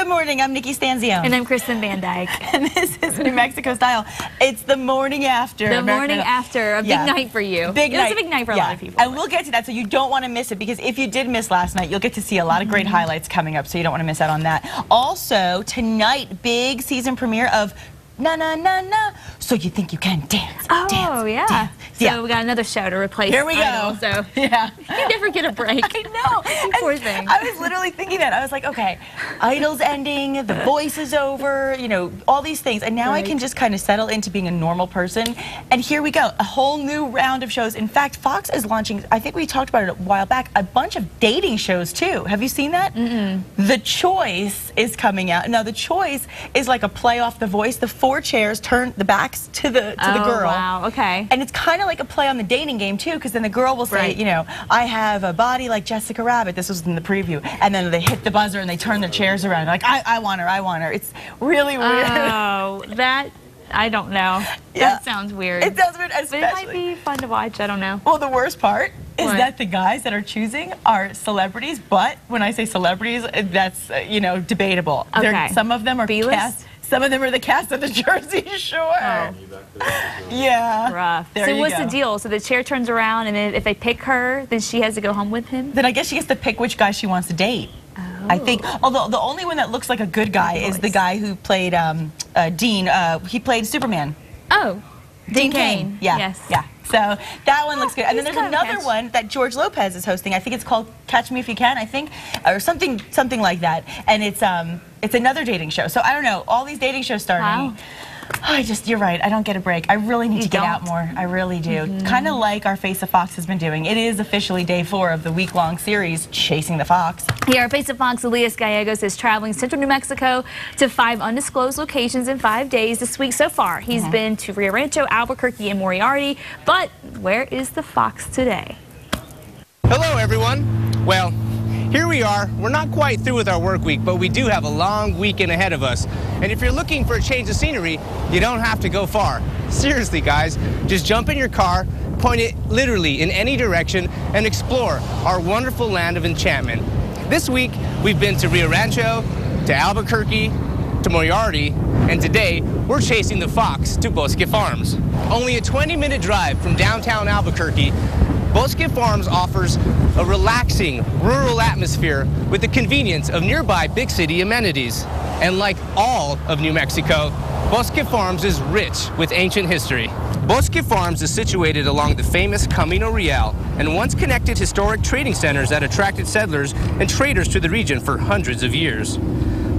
Good morning, I'm Nikki Stanzio. And I'm Kristen Van Dyke. And this is New Mexico Style. It's the morning after. The morning after, a big night for you. Big night. It's a big night for a lot of people. And we'll get to that, so you don't want to miss it, because if you did miss last night, you'll get to see a lot of great highlights coming up, so you don't want to miss out on that. Also, tonight, big season premiere of Na Na Na Na, So You Think You Can Dance. Oh, dance, yeah. Dance. So we got another show to replace. Here we go. Idol, so yeah. You never get a break. I know. Poor thing. I was literally thinking that. I was like, okay, Idol's ending, The Voice is over, you know, all these things. And now I can just kind of settle into being a normal person. And here we go, a whole new round of shows. In fact, Fox is launching, I think we talked about it a while back, a bunch of dating shows too. Have you seen that? The Choice is coming out. Now, The Choice is like a play off The Voice. The four chairs turn the backs to the girl. Wow, okay. And it's kind of like a play on the dating game too, because then the girl will say, you know, I have a body like Jessica Rabbit. This was in the preview. And then they hit the buzzer and they turn their chairs around. Like, I want her, I want her. It's really weird. Oh, that, I don't know. Yeah. That sounds weird. It sounds weird, especially. But it might be fun to watch, I don't know. Well, the worst part is What? that the guys that are choosing are celebrities, but when I say celebrities, that's, you know, debatable. Okay. Some of them are B-list? cast. Some of them are the cast of the Jersey Shore. Oh. Yeah. Rough. There So you what's go. the deal? So the chair turns around, and then if they pick her, then she has to go home with him? Then I guess she gets to pick which guy she wants to date. I think, although the only one that looks like a good guy is the guy who played Dean. He played Superman. Oh, Dean Cain. Yeah. Yes. Yeah. So that one looks good. And then he's there's got a another catch. one that George Lopez is hosting. I think it's called Catch Me If You Can, I think, or something like that. And it's another dating show. So I don't know. All these dating shows starting. Wow. Oh, you're right. I don't get a break. I really need to get out more. I really do. Kind of like our Face of Fox has been doing. It is officially day 4 of the week-long series, Chasing the Fox. Yeah, our Face of Fox, Elias Gallegos, is traveling central New Mexico to 5 undisclosed locations in 5 days this week so far. He's been to Rio Rancho, Albuquerque, and Moriarty. But where is the Fox today? Hello, everyone. Well, here we are. We're not quite through with our work week, but we do have a long weekend ahead of us. And if you're looking for a change of scenery, you don't have to go far. Seriously, guys, just jump in your car, point it literally in any direction, and explore our wonderful land of enchantment. This week, we've been to Rio Rancho, to Albuquerque, to Moriarty, and today, we're chasing the Fox to Bosque Farms. Only a 20-minute drive from downtown Albuquerque, Bosque Farms offers a relaxing rural atmosphere with the convenience of nearby big city amenities. And like all of New Mexico, Bosque Farms is rich with ancient history. Bosque Farms is situated along the famous Camino Real and once connected historic trading centers that attracted settlers and traders to the region for hundreds of years.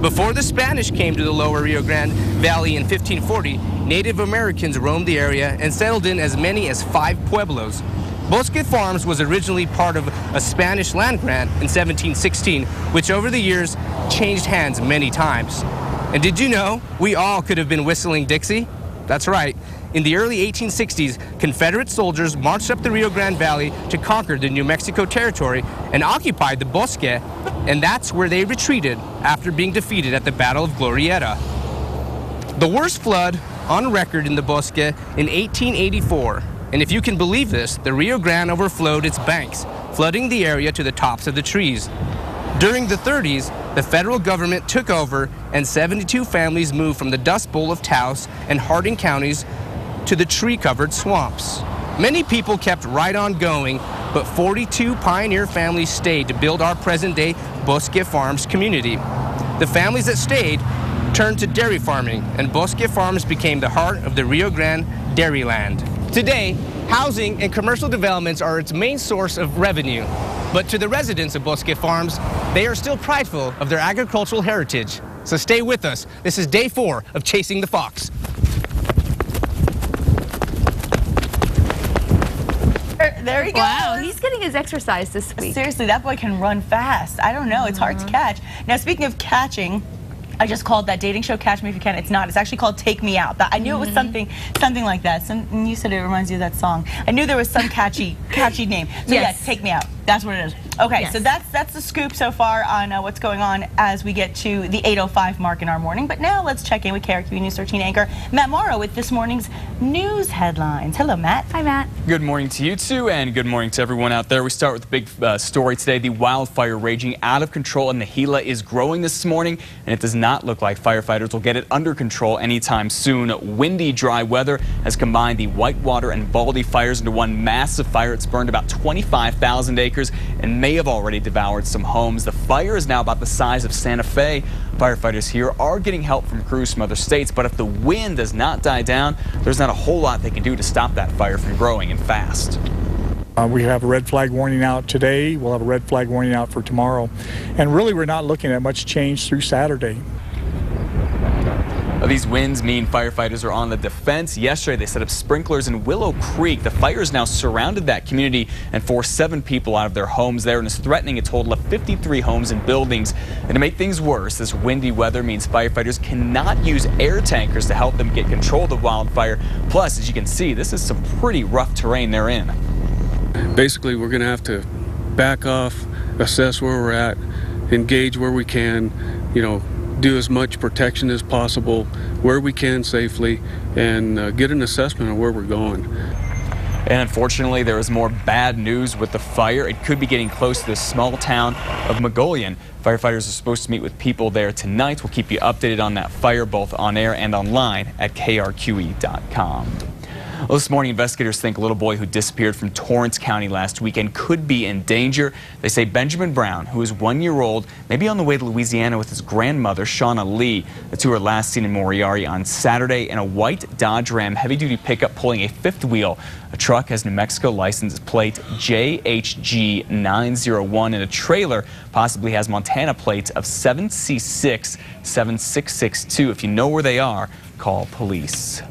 Before the Spanish came to the lower Rio Grande Valley in 1540, Native Americans roamed the area and settled in as many as 5 pueblos. Bosque Farms was originally part of a Spanish land grant in 1716, which over the years changed hands many times. And did you know we all could have been whistling Dixie? That's right. In the early 1860s, Confederate soldiers marched up the Rio Grande Valley to conquer the New Mexico territory and occupied the Bosque, and that's where they retreated after being defeated at the Battle of Glorieta. The worst flood on record in the Bosque in 1884. And if you can believe this, the Rio Grande overflowed its banks, flooding the area to the tops of the trees. During the 30s, the federal government took over and 72 families moved from the Dust Bowl of Taos and Harding counties to the tree-covered swamps. Many people kept right on going, but 42 pioneer families stayed to build our present-day Bosque Farms community. The families that stayed turned to dairy farming, and Bosque Farms became the heart of the Rio Grande Dairyland. Today, housing and commercial developments are its main source of revenue. But to the residents of Bosque Farms, they are still prideful of their agricultural heritage. So stay with us. This is day 4 of Chasing the Fox. There he goes. Wow, he's getting his exercise this week. Seriously, that boy can run fast. I don't know. It's hard to catch. Now, speaking of catching, I just called that dating show Catch Me If You Can. It's not. It's actually called Take Me Out. I knew it was something like that. And you said it reminds you of that song. I knew there was some catchy name. So Yes. yeah, Take Me Out. That's what it is. Okay, Yes. so that's the scoop so far on what's going on as we get to the 8:05 mark in our morning. But now let's check in with KRQE News 13 anchor Matt Mauro with this morning's news headlines. Hello, Matt. Hi, Matt. Good morning to you two, and good morning to everyone out there. We start with the big story today. The wildfire raging out of control in the Gila is growing this morning, and it does not look like firefighters will get it under control anytime soon. Windy, dry weather has combined the Whitewater and Baldy fires into one massive fire. It's burned about 25,000 acres and may have already devoured some homes. The fire is now about the size of Santa Fe. Firefighters here are getting help from crews from other states, but if the wind does not die down, there's not a whole lot they can do to stop that fire from growing and fast. We have a red flag warning out today. We'll have a red flag warning out for tomorrow. And really, we're not looking at much change through Saturday. These winds mean firefighters are on the defense. Yesterday, they set up sprinklers in Willow Creek. The fire has now surrounded that community and forced 7 people out of their homes there and is threatening a total of 53 homes and buildings. And to make things worse, this windy weather means firefighters cannot use air tankers to help them get control of the wildfire. Plus, as you can see, this is some pretty rough terrain they're in. Basically, we're going to have to back off, assess where we're at, engage where we can, do as much protection as possible where we can safely, and get an assessment of where we're going. And unfortunately, there is more bad news with the fire. It could be getting close to the small town of Mogollon. Firefighters are supposed to meet with people there tonight. We'll keep you updated on that fire, both on air and online at krqe.com. Well, this morning, investigators think a little boy who disappeared from Torrance County last weekend could be in danger. They say Benjamin Brown, who is 1 year old, may be on the way to Louisiana with his grandmother, Shauna Lee. The two were last seen in Moriarty on Saturday in a white Dodge Ram heavy-duty pickup pulling a fifth wheel. A truck has New Mexico license plate JHG 901, and a trailer possibly has Montana plates of 7C6 7662. If you know where they are, call police.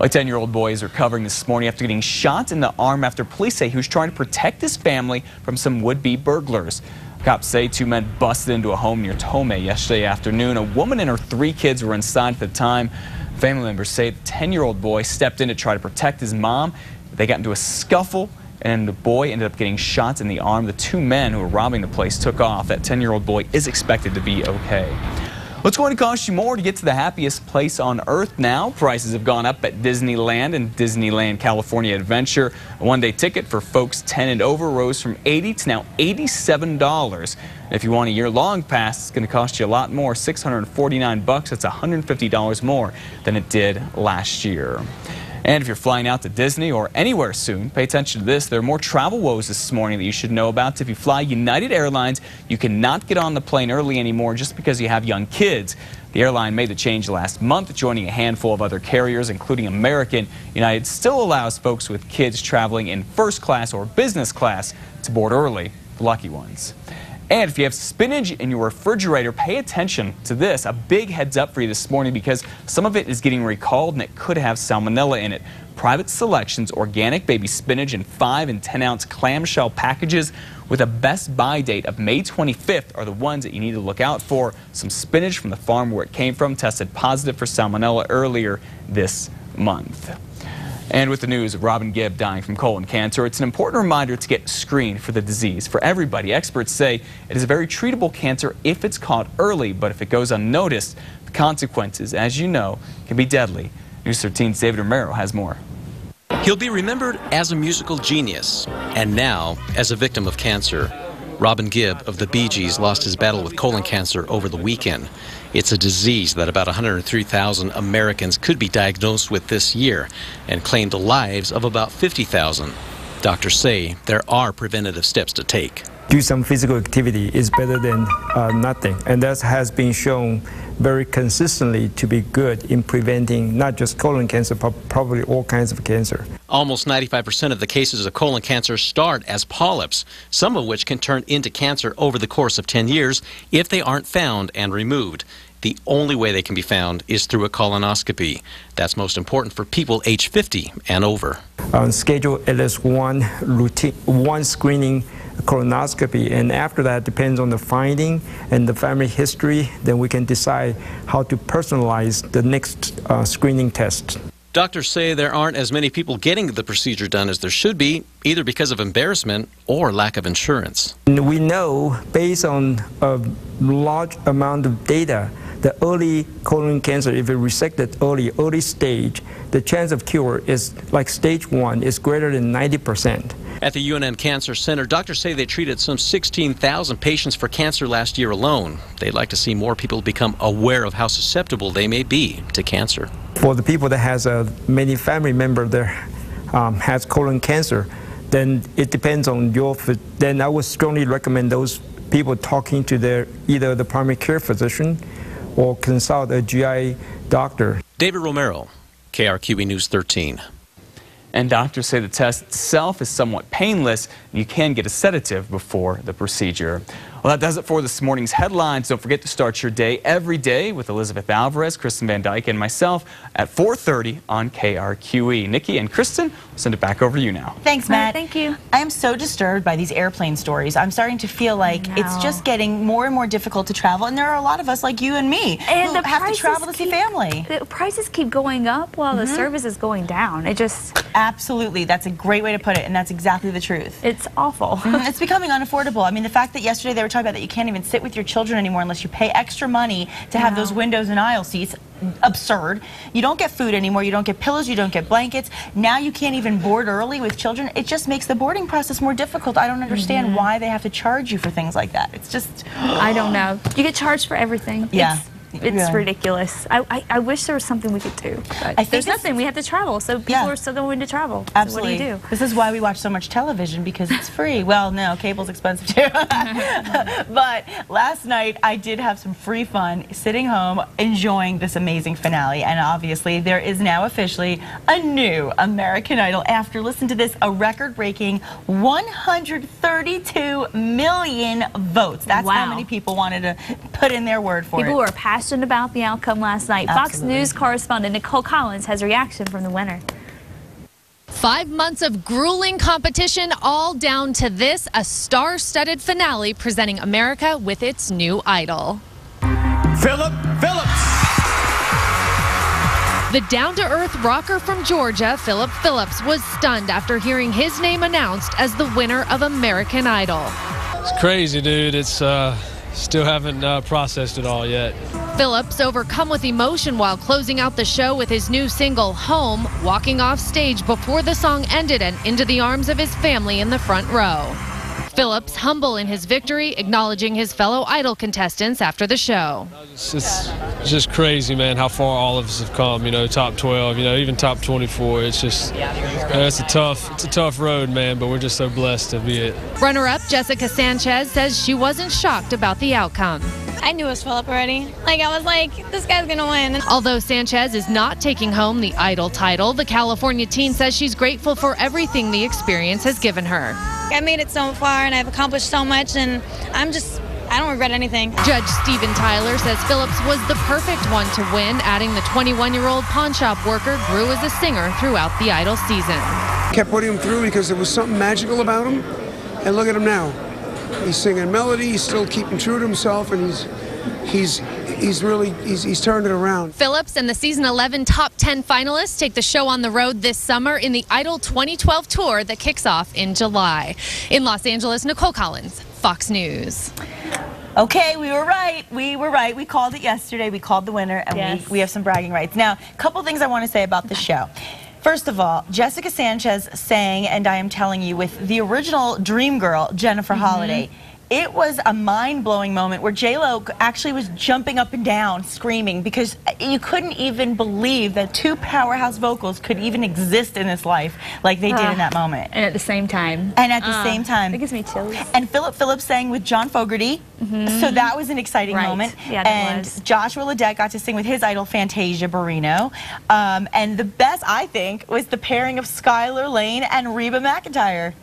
A 10-year-old boy is recovering this morning after getting shot in the arm after police say he was trying to protect his family from some would-be burglars. Cops say 2 men busted into a home near Tomei yesterday afternoon. A woman and her 3 kids were inside at the time. Family members say the 10-year-old boy stepped in to try to protect his mom. They got into a scuffle, and the boy ended up getting shot in the arm. The 2 men who were robbing the place took off. That 10-year-old boy is expected to be okay. What's going to cost you more to get to the happiest place on earth now? Prices have gone up at Disneyland and Disneyland California Adventure. A one-day ticket for folks 10 and over rose from $80 to now $87. And if you want a year-long pass, it's going to cost you a lot more, $649. That's $150 more than it did last year. And if you're flying out to Disney or anywhere soon, pay attention to this. There are more travel woes this morning that you should know about. If you fly United Airlines, you cannot get on the plane early anymore just because you have young kids. The airline made the change last month, joining a handful of other carriers, including American. United still allows folks with kids traveling in first class or business class to board early, the lucky ones. And if you have spinach in your refrigerator, pay attention to this. A big heads up for you this morning because some of it is getting recalled and it could have salmonella in it. Private Selections organic baby spinach in 5 and 10 ounce clamshell packages with a best buy date of May 25th are the ones that you need to look out for. Some spinach from the farm where it came from tested positive for salmonella earlier this month. And with the news of Robin Gibb dying from colon cancer, it's an important reminder to get screened for the disease. For everybody, experts say it is a very treatable cancer if it's caught early, but if it goes unnoticed, the consequences, as you know, can be deadly. News 13's David Romero has more. He'll be remembered as a musical genius, and now as a victim of cancer. Robin Gibb of the Bee Gees lost his battle with colon cancer over the weekend. It's a disease that about 103,000 Americans could be diagnosed with this year and claim the lives of about 50,000. Doctors say there are preventative steps to take. Do some physical activity is better than nothing, and that has been shown very consistently to be good in preventing not just colon cancer, but probably all kinds of cancer. Almost 95% of the cases of colon cancer start as polyps, some of which can turn into cancer over the course of 10 years if they aren't found and removed. The only way they can be found is through a colonoscopy. That's most important for people age 50 and over. Schedule at least one routine, one screening colonoscopy, and after that, depends on the finding and the family history, then we can decide how to personalize the next screening test. Doctors say there aren't as many people getting the procedure done as there should be, either because of embarrassment or lack of insurance. We know, based on a large amount of data, the early colon cancer, if it resected early stage, the chance of cure is like stage 1 is greater than 90%. At the UNN Cancer Center, doctors say they treated some 16,000 patients for cancer last year alone. They'd like to see more people become aware of how susceptible they may be to cancer. For the people that has many family member that has colon cancer, then it depends on then I would strongly recommend those people talking to either the primary care physician or consult a GI doctor. David Romero, KRQE News 13. And doctors say the test itself is somewhat painless. You can get a sedative before the procedure. Well, that does it for this morning's headlines. Don't forget to start your day every day with Elizabeth Alvarez, Kristen Van Dyke, and myself at 4:30 on KRQE. Nikki and Kristen, I'll send it back over to you now. Thanks, Matt. Thank you. I am so disturbed by these airplane stories. I'm starting to feel like it's just getting more and more difficult to travel, and there are a lot of us like you and me who have to travel to see family. The prices keep going up while the service is going down. It just... Absolutely. That's a great way to put it, and that's exactly the truth. It's awful. It's becoming unaffordable. I mean, the fact that yesterday they were talking about that you can't even sit with your children anymore unless you pay extra money to have those windows and aisle seats. Absurd. You don't get food anymore. You don't get pillows. You don't get blankets. Now you can't even board early with children. It just makes the boarding process more difficult. I don't understand why they have to charge you for things like that. It's just... I don't know. You get charged for everything. Yeah. It's ridiculous. I wish there was something we could do. But there's nothing. We have to travel, so people are still going to travel. Absolutely. So what do you do? This is why we watch so much television, because it's free. Well, no, cable's expensive too. But last night I did have some free fun sitting home enjoying this amazing finale, and obviously there is now officially a new American Idol after, listen to this, a record-breaking 132 million votes. That's how many people wanted to put in their word for it. People were passionate about the outcome last night. Fox News correspondent Nicole Collins has reaction from the winner. 5 months of grueling competition, all down to this, a star-studded finale presenting America with its new idol. Philip Phillips. The down-to-earth rocker from Georgia, Philip Phillips, was stunned after hearing his name announced as the winner of American Idol. It's crazy, dude. It's still haven't processed it all yet. Phillips overcome with emotion while closing out the show with his new single, Home, walking off stage before the song ended and into the arms of his family in the front row. Phillips humble in his victory, acknowledging his fellow Idol contestants after the show. It's just crazy, man, how far all of us have come, you know, top 12, you know, even top 24. It's just, it's a tough road, man, but we're just so blessed to be it. Runner-up Jessica Sanchez says she wasn't shocked about the outcome. I knew it was Philip already. Like, I was like, this guy's gonna win. Although Sanchez is not taking home the Idol title, the California teen says she's grateful for everything the experience has given her. I made it so far and I've accomplished so much, and I don't regret anything. Judge Steven Tyler says Phillips was the perfect one to win, adding the 21-year-old pawn shop worker grew as a singer throughout the Idol season. Kept putting him through because there was something magical about him, and look at him now. He's singing melody, he's still keeping true to himself, and he's turned it around. Phillips and the season 11 top 10 finalists take the show on the road this summer in the Idol 2012 tour that kicks off in July. In Los Angeles, Nicole Collins, Fox News. Okay, we were right. We were right. We called it yesterday. We called the winner, and we have some bragging rights. Now, a couple things I want to say about the show. First of all, Jessica Sanchez sang, and I am telling you, with the original dream girl, Jennifer Holliday. It was a mind-blowing moment where J-Lo actually was jumping up and down, screaming, because you couldn't even believe that two powerhouse vocals could even exist in this life like they did in that moment. And at the same time. And at the same time. It gives me chills. And Philip Phillips sang with John Fogerty, so that was an exciting moment. Yeah, and Joshua Ledet got to sing with his idol, Fantasia Barrino. And the best, I think, was the pairing of Skylar Lane and Reba McEntire.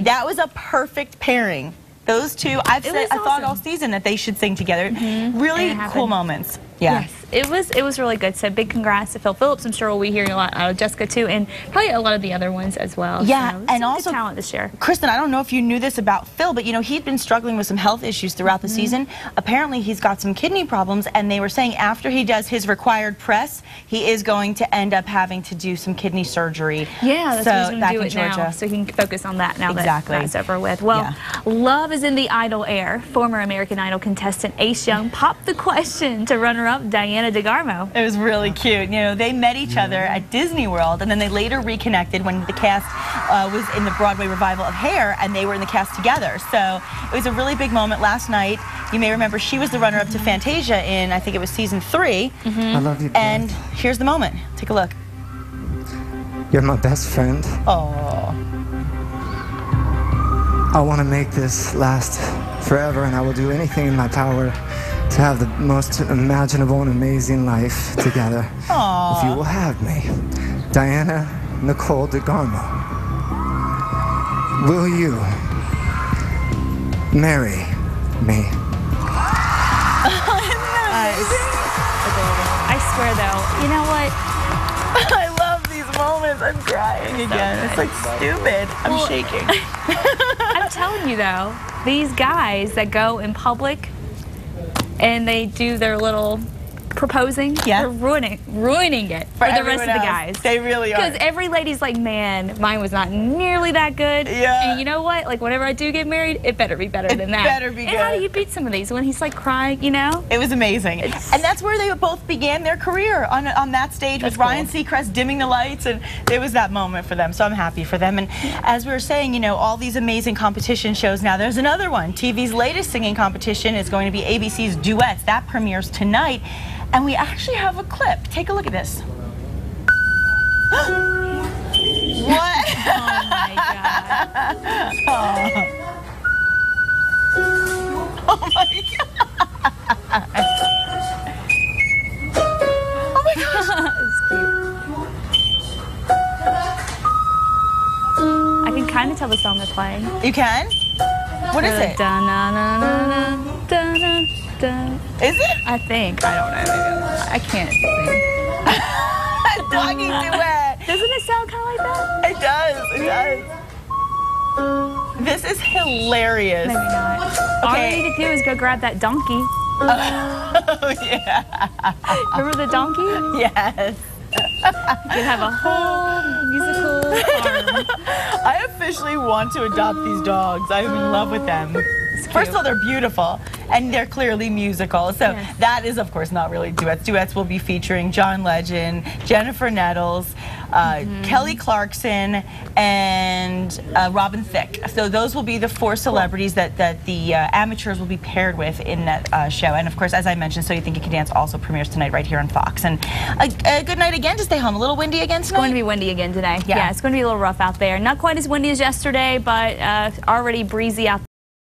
That was a perfect pairing. Those two, I thought all season that they should sing together. Really cool moments. Yeah. Yes. it was really good. So big congrats to Phil Phillips. I'm sure we'll be hearing a lot out of Jessica too, and probably a lot of the other ones as well. Yeah, so and also good talent this year. Kristen, I don't know if you knew this about Phil, but you know he'd been struggling with some health issues throughout the season. Apparently, he's got some kidney problems, and they were saying after he does his required press, he is going to end up having to do some kidney surgery. Yeah, that's so what he's going back to do in it Georgia. now, so he can focus on that now Exactly. that that's over with. Well, love is in the Idol air. Former American Idol contestant Ace Young popped the question to runner-up Diana DeGarmo. It was really cute. You know, they met each other at Disney World, and then they later reconnected when the cast was in the Broadway revival of Hair, and they were in the cast together. So it was a really big moment last night. You may remember she was the runner-up to Fantasia in, I think it was season 3. I love you, and here's the moment. Take a look. You're my best friend. Oh. I want to make this last forever, and I will do anything in my power to have the most imaginable and amazing life together. Aww. If you will have me. Diana Nicole DeGarmo, will you marry me? I swear though, you know what? I love these moments. I'm crying again. It's like stupid. I'm shaking. I'm telling you though, these guys that go in public and they do their little proposing, they're ruining it for the rest of the guys. They really are. Because every lady's like, man, mine was not nearly that good. Yeah. And you know what? Like, whenever I do get married, it better be better than that. It better be and good. how do you beat some of these when he's like crying, you know? It was amazing. And that's where they both began their career, on that stage with Ryan Seacrest dimming the lights, and it was that moment for them. So I'm happy for them. And as we were saying, you know, all these amazing competition shows now, there's another one. TV's latest singing competition is going to be ABC's Duets. That premieres tonight. And we actually have a clip. Take a look at this. What? Oh my God. Oh my God. Oh my gosh. I can kind of tell the song they're playing. You can? What is it? Is it? I think. I don't know. I can't sing. Doggie Duet. Doesn't it sound kind of like that? It does. It does. This is hilarious. Maybe not. All I need to do is go grab that donkey. Oh, yeah. Remember the donkey? Yes. You can have a whole musical farm. I officially want to adopt these dogs. I'm in love with them. First of all, they're beautiful, and they're clearly musical. So that is, of course, not really duets. Duets will be featuring John Legend, Jennifer Nettles, Kelly Clarkson, and Robin Thicke. So those will be the 4 celebrities that the amateurs will be paired with in that show. And of course, as I mentioned, So You Think You Can Dance also premieres tonight right here on Fox. And a good night again to stay home. A little windy again tonight? It's going to be windy again today. Yeah, it's going to be a little rough out there. Not quite as windy as yesterday, but already breezy out there.